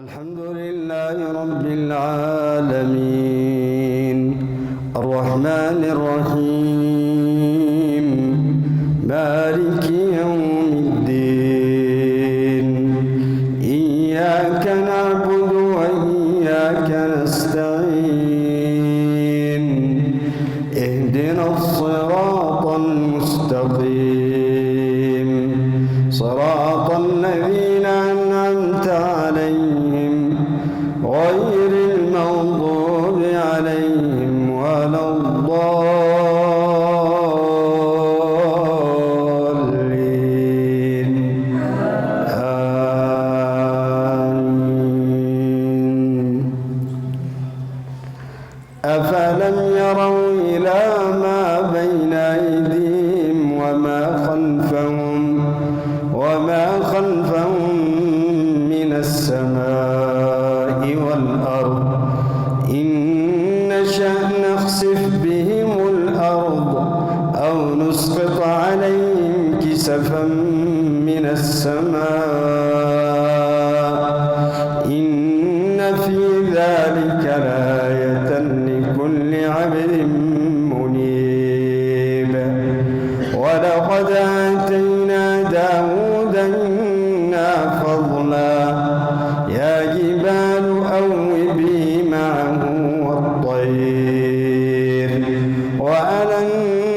الحمد لله رب العالمين الرحمن الرحيم مالك يوم الدين إياك نعبد وإياك نستعين اهدنا الصراط المستقيم صراط الذين أنعمت عليهم غير المغضوب عليهم ولا الضالين آمين. أفلم يروا إلى ما بين أيديهم وما خلفهم من السماء والأرض إن نشأ نخسف بهم الأرض أو نسقط عليهم كسفا من السماء إن في ذلك لآية لكل عبد منيب. ولقد آتينا داود منا فضلا يا جبال أوبي معه والطير وألنا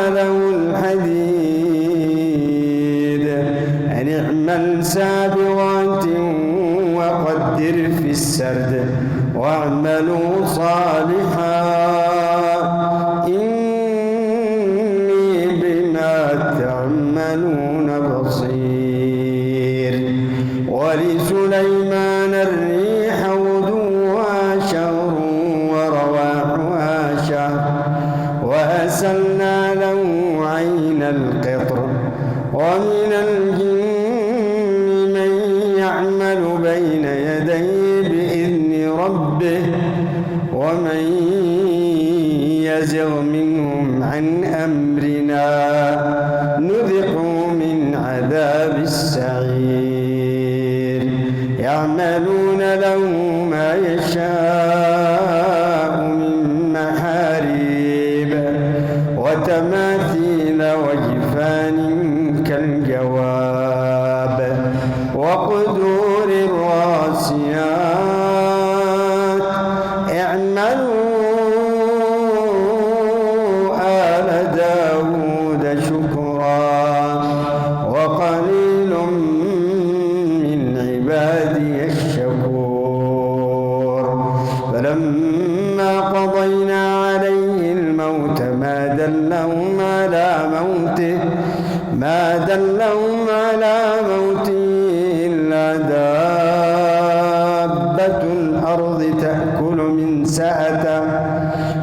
له الحديد أن اعمل سابغات وقدر في السرد واعملوا صالحا إني بما تعملون بصير. ولسليمان الريح غدوها شهر ورواحها شهر وأسلنا له عين القطر ومن الجن من يعمل بين يديه بإذن ربه ومن يزغ منهم عن أمرنا نذقه من عذاب السعير. يعملون له ما يشاء من محاريب وتماثيل وجفان كالجواب وقدور الراسيات اعملوا آل داود شكرا وقليل من عبادي الشكور. فلما قضينا عليه الموت ما دلهم على موته إلا دابة الأرض تأكل من سأته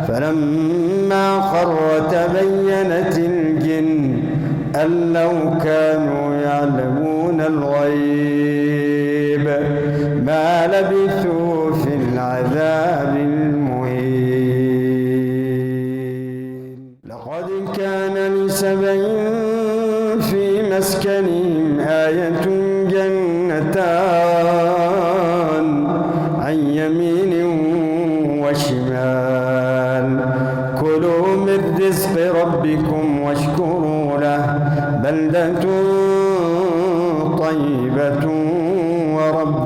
فلما خر تبينت الجن أن لو كانوا يعلمون الغيب ما لبثوا في العذاب المهين. لقد كان لسبع في مسكنهم آية جنتان عن يمين وشمال كلوا من رزق ربكم واشكروا له بلدة طيبة ورب